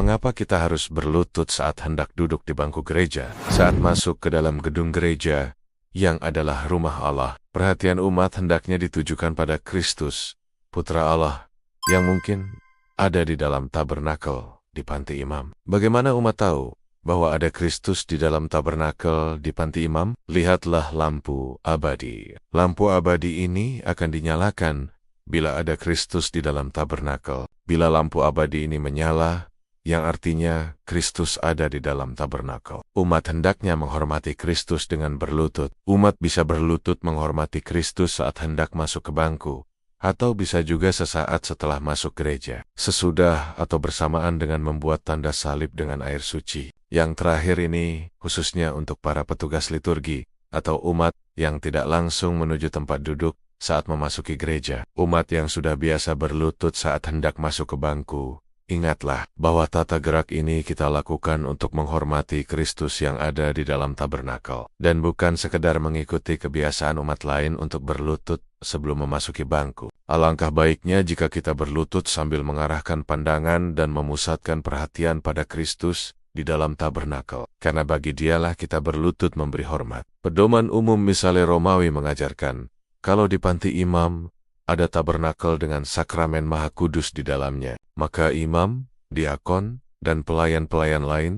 Mengapa kita harus berlutut saat hendak duduk di bangku gereja? Saat masuk ke dalam gedung gereja, yang adalah rumah Allah, perhatian umat hendaknya ditujukan pada Kristus, Putra Allah, yang mungkin ada di dalam tabernakel di panti imam. Bagaimana umat tahu bahwa ada Kristus di dalam tabernakel di panti imam? Lihatlah lampu abadi. Lampu abadi ini akan dinyalakan bila ada Kristus di dalam tabernakel. Bila lampu abadi ini menyala, yang artinya Kristus ada di dalam tabernakel. Umat hendaknya menghormati Kristus dengan berlutut. Umat bisa berlutut menghormati Kristus saat hendak masuk ke bangku, atau bisa juga sesaat setelah masuk gereja, sesudah atau bersamaan dengan membuat tanda salib dengan air suci. Yang terakhir ini khususnya untuk para petugas liturgi atau umat yang tidak langsung menuju tempat duduk saat memasuki gereja. Umat yang sudah biasa berlutut saat hendak masuk ke bangku, ingatlah bahwa tata gerak ini kita lakukan untuk menghormati Kristus yang ada di dalam tabernakel, dan bukan sekedar mengikuti kebiasaan umat lain untuk berlutut sebelum memasuki bangku. Alangkah baiknya jika kita berlutut sambil mengarahkan pandangan dan memusatkan perhatian pada Kristus di dalam tabernakel, karena bagi Dialah kita berlutut memberi hormat. Pedoman umum Misale Romawi mengajarkan, kalau di panti imam ada tabernakel dengan sakramen Maha Kudus di dalamnya, maka imam, diakon, dan pelayan-pelayan lain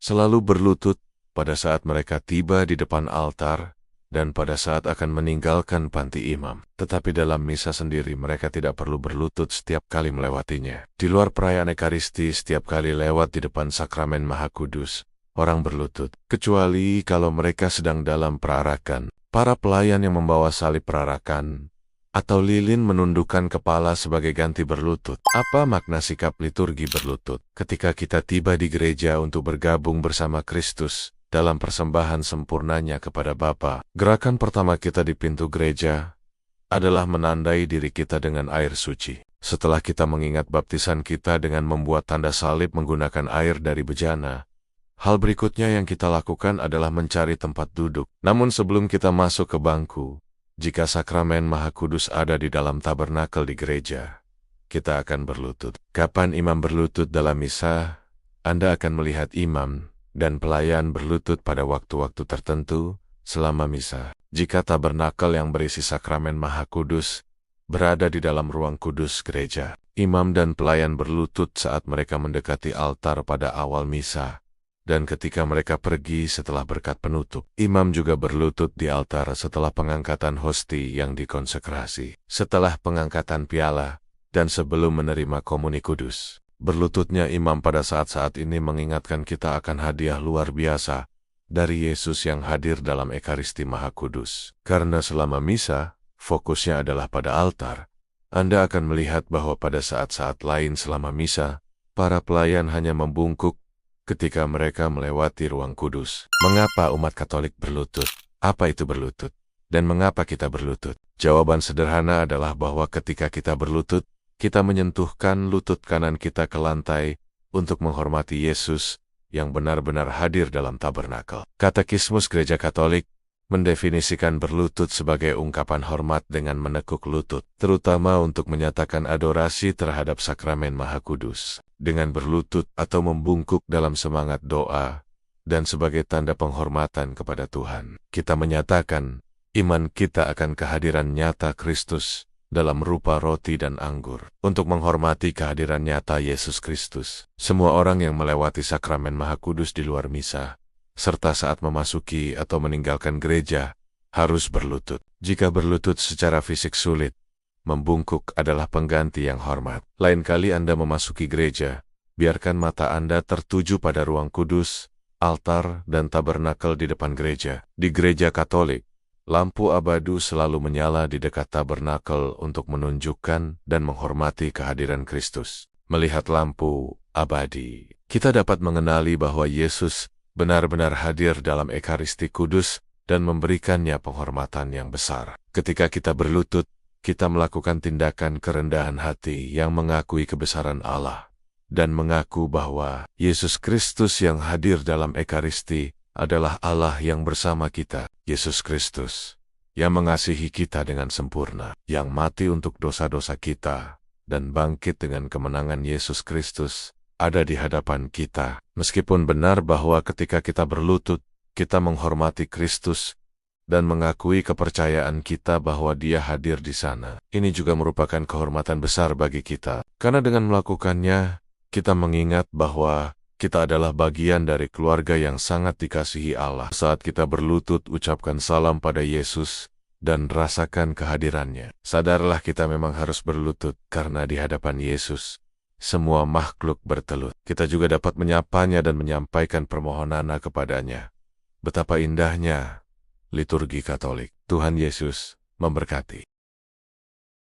selalu berlutut pada saat mereka tiba di depan altar dan pada saat akan meninggalkan panti imam. Tetapi dalam misa sendiri mereka tidak perlu berlutut setiap kali melewatinya. Di luar perayaan Ekaristi, setiap kali lewat di depan sakramen Maha Kudus, orang berlutut, kecuali kalau mereka sedang dalam perarakan. Para pelayan yang membawa salib perarakan atau lilin menundukkan kepala sebagai ganti berlutut. Apa makna sikap liturgi berlutut? Ketika kita tiba di gereja untuk bergabung bersama Kristus dalam persembahan sempurnanya kepada Bapa, gerakan pertama kita di pintu gereja adalah menandai diri kita dengan air suci. Setelah kita mengingat baptisan kita dengan membuat tanda salib menggunakan air dari bejana, hal berikutnya yang kita lakukan adalah mencari tempat duduk. Namun sebelum kita masuk ke bangku, jika sakramen Maha Kudus ada di dalam tabernakel di gereja, kita akan berlutut. Kapan imam berlutut dalam misa? Anda akan melihat imam dan pelayan berlutut pada waktu-waktu tertentu selama misa. Jika tabernakel yang berisi sakramen Maha Kudus berada di dalam ruang kudus gereja, imam dan pelayan berlutut saat mereka mendekati altar pada awal misa, dan ketika mereka pergi setelah berkat penutup. Imam juga berlutut di altar setelah pengangkatan hosti yang dikonsekrasi, setelah pengangkatan piala, dan sebelum menerima komuni kudus. Berlututnya imam pada saat-saat ini mengingatkan kita akan hadiah luar biasa dari Yesus yang hadir dalam Ekaristi Maha Kudus. Karena selama misa, fokusnya adalah pada altar, Anda akan melihat bahwa pada saat-saat lain selama misa, para pelayan hanya membungkuk ketika mereka melewati ruang kudus. Mengapa umat Katolik berlutut? Apa itu berlutut? Dan mengapa kita berlutut? Jawaban sederhana adalah bahwa ketika kita berlutut, kita menyentuhkan lutut kanan kita ke lantai untuk menghormati Yesus yang benar-benar hadir dalam tabernakel. Katekismus Gereja Katolik mendefinisikan berlutut sebagai ungkapan hormat dengan menekuk lutut, terutama untuk menyatakan adorasi terhadap sakramen Maha Kudus. Dengan berlutut atau membungkuk dalam semangat doa, dan sebagai tanda penghormatan kepada Tuhan, kita menyatakan iman kita akan kehadiran nyata Kristus dalam rupa roti dan anggur. Untuk menghormati kehadiran nyata Yesus Kristus, semua orang yang melewati sakramen Maha Kudus di luar misa, serta saat memasuki atau meninggalkan gereja, harus berlutut. Jika berlutut secara fisik sulit, membungkuk adalah pengganti yang hormat. Lain kali Anda memasuki gereja, biarkan mata Anda tertuju pada ruang kudus, altar, dan tabernakel di depan gereja. Di Gereja Katolik, lampu abadi selalu menyala di dekat tabernakel untuk menunjukkan dan menghormati kehadiran Kristus. Melihat lampu abadi, kita dapat mengenali bahwa Yesus benar-benar hadir dalam Ekaristi Kudus dan memberikannya penghormatan yang besar. Ketika kita berlutut, kita melakukan tindakan kerendahan hati yang mengakui kebesaran Allah dan mengaku bahwa Yesus Kristus yang hadir dalam Ekaristi adalah Allah yang bersama kita. Yesus Kristus yang mengasihi kita dengan sempurna, yang mati untuk dosa-dosa kita dan bangkit dengan kemenangan Yesus Kristus ada di hadapan kita. Meskipun benar bahwa ketika kita berlutut, kita menghormati Kristus dan mengakui kepercayaan kita bahwa Dia hadir di sana. Ini juga merupakan kehormatan besar bagi kita, karena dengan melakukannya, kita mengingat bahwa kita adalah bagian dari keluarga yang sangat dikasihi Allah. Saat kita berlutut, ucapkan salam pada Yesus dan rasakan kehadirannya. Sadarlah kita memang harus berlutut, karena di hadapan Yesus, semua makhluk bertelut. Kita juga dapat menyapanya dan menyampaikan permohonan kepadanya. Betapa indahnya liturgi Katolik. Tuhan Yesus memberkati.